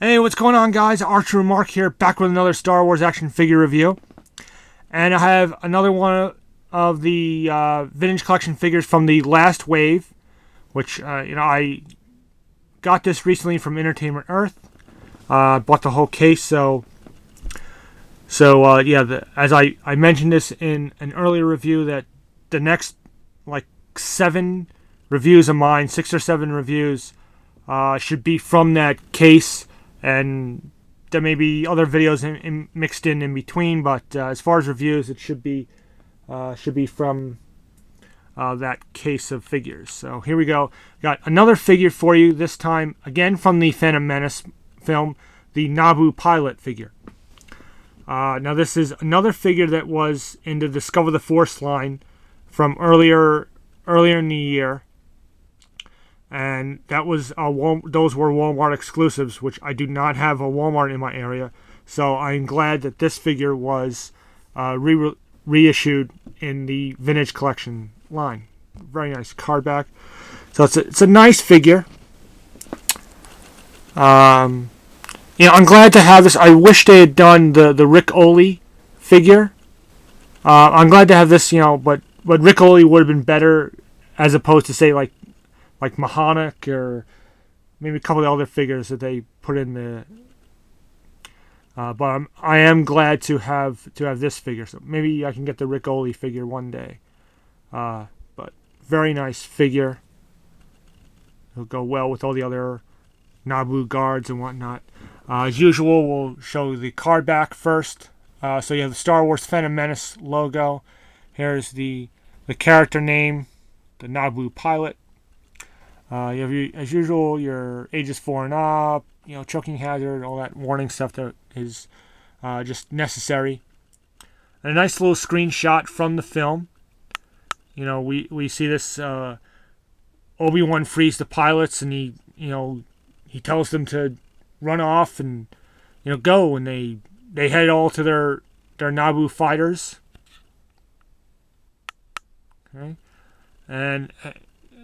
Hey, what's going on, guys? Archer Mark here, back with another Star Wars action figure review. And I have another one of the vintage collection figures from the last wave, which, I got this recently from Entertainment Earth. Bought the whole case, as I mentioned this in an earlier review, that the next, 7 reviews of mine, 6 or 7 reviews, should be from that case. And there may be other videos mixed in between, but as far as reviews, it should be from that case of figures. So here we go. Got another figure for you, this time again from the Phantom Menace film, the Naboo pilot figure. Now this is another figure that was in the Discover the Force line from earlier in the year. And that was those were Walmart exclusives, which I do not have a Walmart in my area. So I'm glad that this figure was reissued in the vintage collection line. Very nice card back. So it's a nice figure. I'm glad to have this. I wish they had done the Rick Oley figure. I'm glad to have this, but Rick Oley would have been better as opposed to, say, like Mahonic or maybe a couple of other figures that they put in the. But I am glad to have this figure. So maybe I can get the Rick Oley figure one day. But very nice figure. It'll go well with all the other Naboo guards and whatnot. As usual, we'll show the card back first. So you have the Star Wars Phantom Menace logo. Here's the character name, the Naboo pilot. You have, as usual, your ages 4 and up, choking hazard, all that warning stuff that is just necessary. And a nice little screenshot from the film. We see this, Obi-Wan frees the pilots, and he tells them to run off and, go, and they head all to their Naboo fighters. Okay. And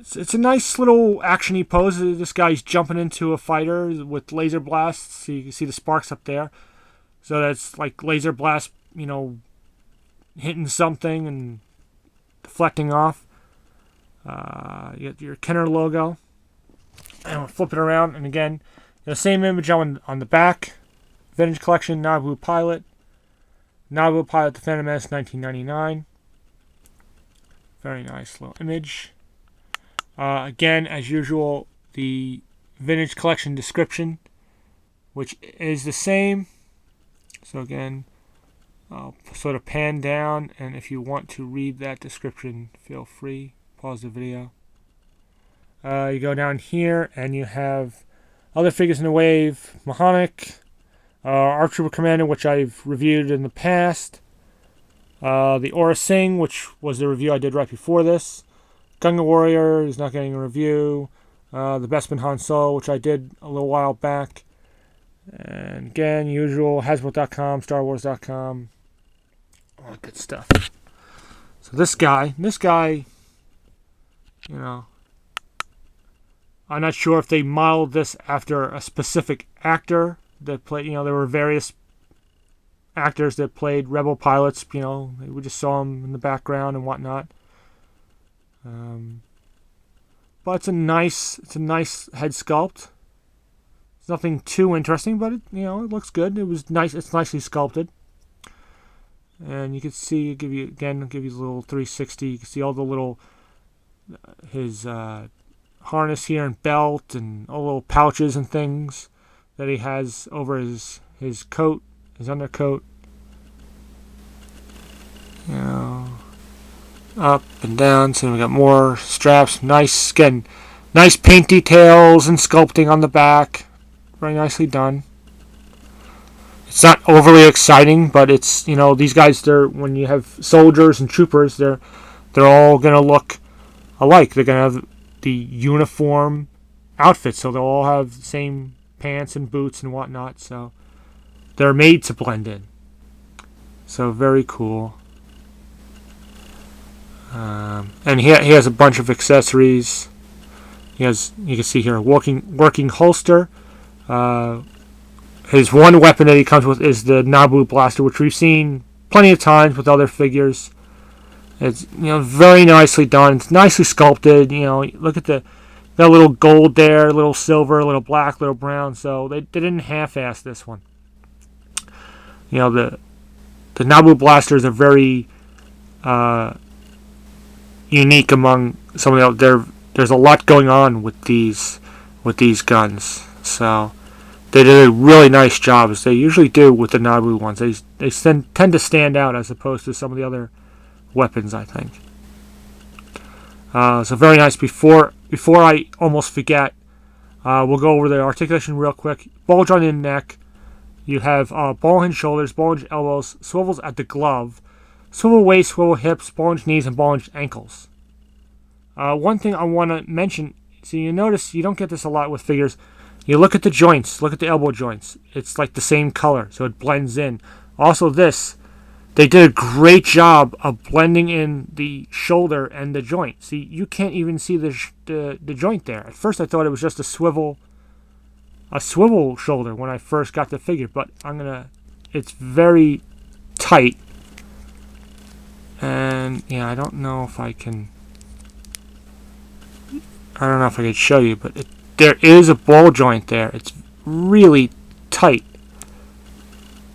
it's a nice little actiony pose. This guy's jumping into a fighter with laser blasts. So you can see the sparks up there. So that's like laser blast, hitting something and deflecting off. You got your Kenner logo. And we'll flip it around. And again, the same image on the back. Vintage Collection, Naboo Pilot. Naboo Pilot, The Phantom Menace, 1999. Very nice little image. Again, as usual, the vintage collection description, which is the same. So again, I'll sort of pan down, and if you want to read that description, feel free. Pause the video. You go down here, and you have other figures in the wave. Mahonic, Arc Trooper Commander, which I've reviewed in the past. The Aura Singh, which was the review I did right before this. Gunga Warrior is not getting a review. The Bestman Han Solo, which I did a little while back. And again, usual, Hasbro.com, StarWars.com. All that good stuff. So this guy, I'm not sure if they modeled this after a specific actor that played, there were various actors that played Rebel pilots, we just saw them in the background and whatnot. But it's a nice head sculpt. It's nothing too interesting, but it looks good. It was nice. It's nicely sculpted, and you can see give you a little 360. You can see all the little his harness here and belt and all the little pouches and things that he has over his coat, his undercoat. Up and down, so we got more straps. Nice paint details and sculpting on the back. Very nicely done. It's not overly exciting, but it's these guys. When you have soldiers and troopers, they're all gonna look alike. They're gonna have the uniform outfits, so they'll all have the same pants and boots and whatnot. So they're made to blend in. So very cool. And he has a bunch of accessories. You can see here, working holster, his one weapon that he comes with is the Naboo blaster, which we've seen plenty of times with other figures. It's very nicely done. It's nicely sculpted. Look at that little gold there, a little silver, a little black, a little brown. So they didn't half-ass this one. The Naboo blasters are very unique among some of the. There's a lot going on with these guns. So they did a really nice job, as they usually do with the Naboo ones. They tend to stand out as opposed to some of the other weapons, I think. So very nice. Before I almost forget, we'll go over the articulation real quick. Ball joint in the neck. You have ball hinge shoulders, ball hinge elbows, swivels at the glove, swivel waist, swivel hips, ball hinge knees, and ball hinge ankles. One thing I want to mention, so you notice you don't get this a lot with figures. You look at the joints, look at the elbow joints. It's like the same color, so it blends in. Also they did a great job of blending in the shoulder and the joint. See, you can't even see the joint there. At first I thought it was just a swivel shoulder when I first got the figure, but it's very tight. And yeah, I don't know if I can show you, but there is a ball joint there. It's really tight.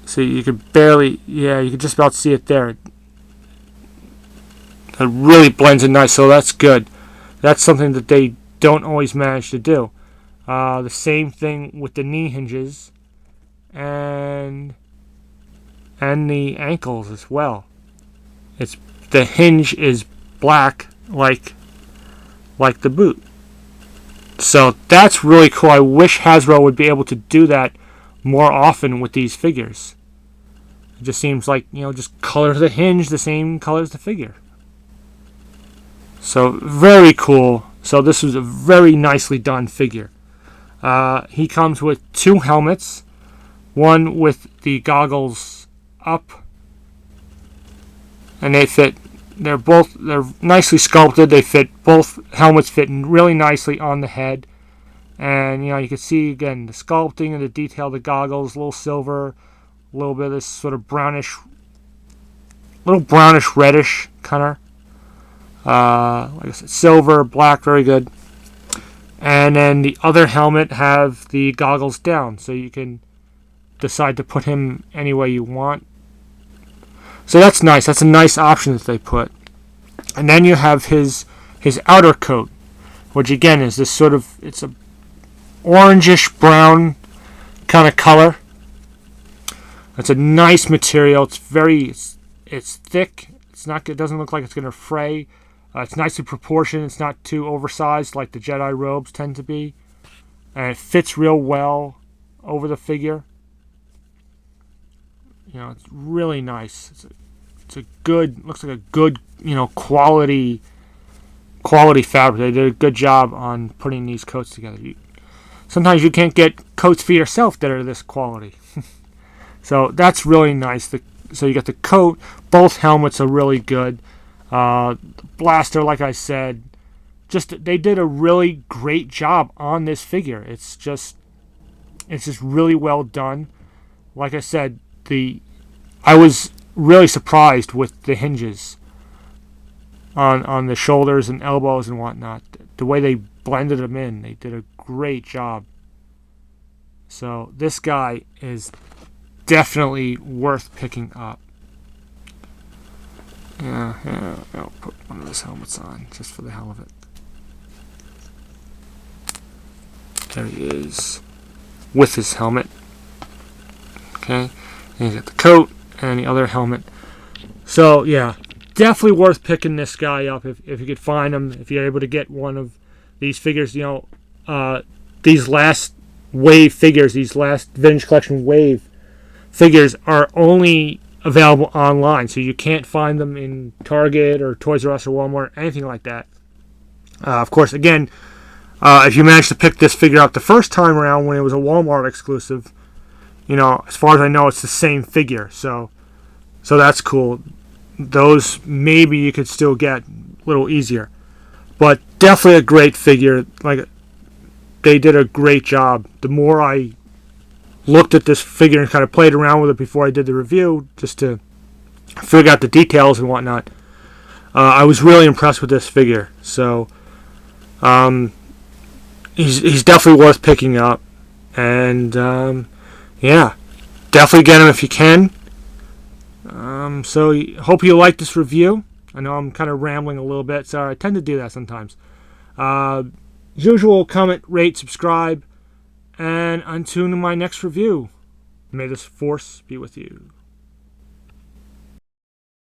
So you could barely, you could just about see it there. It really blends in nice, so that's good. That's something that they don't always manage to do. The same thing with the knee hinges and the ankles as well. The hinge is black like the boot. So that's really cool. I wish Hasbro would be able to do that more often with these figures. It just seems like, just color the hinge the same color as the figure. So very cool. So this was a very nicely done figure. He comes with 2 helmets, one with the goggles up, and they're nicely sculpted. Both helmets fit really nicely on the head. And you can see again the sculpting and the detail of the goggles, a little silver, a little bit of this sort of brownish reddish color. Like I said, silver, black, very good. And then the other helmet have the goggles down, so you can decide to put him any way you want. So that's nice. That's a nice option that they put. And then you have his outer coat, which again is this sort of, it's a orangish brown kind of color. It's a nice material. It's thick. It doesn't look like it's going to fray. It's nicely proportioned. It's not too oversized like the Jedi robes tend to be. And it fits real well over the figure. It's really nice. It's a good, looks like a good, quality fabric. They did a good job on putting these coats together. Sometimes you can't get coats for yourself that are this quality. So that's really nice. So you got the coat. Both helmets are really good. Blaster, like I said, they did a really great job on this figure. It's just really well done. Like I said, I was really surprised with the hinges on the shoulders and elbows and whatnot. The way they blended them in, they did a great job. So this guy is definitely worth picking up. Yeah, I'll put one of his helmets on just for the hell of it. There he is with his helmet. Okay, and he's got the coat and the other helmet. So yeah, definitely worth picking this guy up if you could find him. If you're able to get one of these figures, these last wave figures, these last Vintage Collection wave figures are only available online, so you can't find them in Target or Toys R Us or Walmart, anything like that. Of course, again, if you managed to pick this figure up the first time around when it was a Walmart exclusive, as far as I know, it's the same figure, so that's cool. Those maybe you could still get a little easier, but definitely a great figure. Like, they did a great job. The more I looked at this figure and kind of played around with it before I did the review, just to figure out the details and whatnot. I was really impressed with this figure. So he's definitely worth picking up. And yeah, definitely get him if you can. So hope you like this review. I know I'm kind of rambling a little bit. Sorry, I tend to do that sometimes. As usual, comment, rate, subscribe, and until my next review. May this force be with you.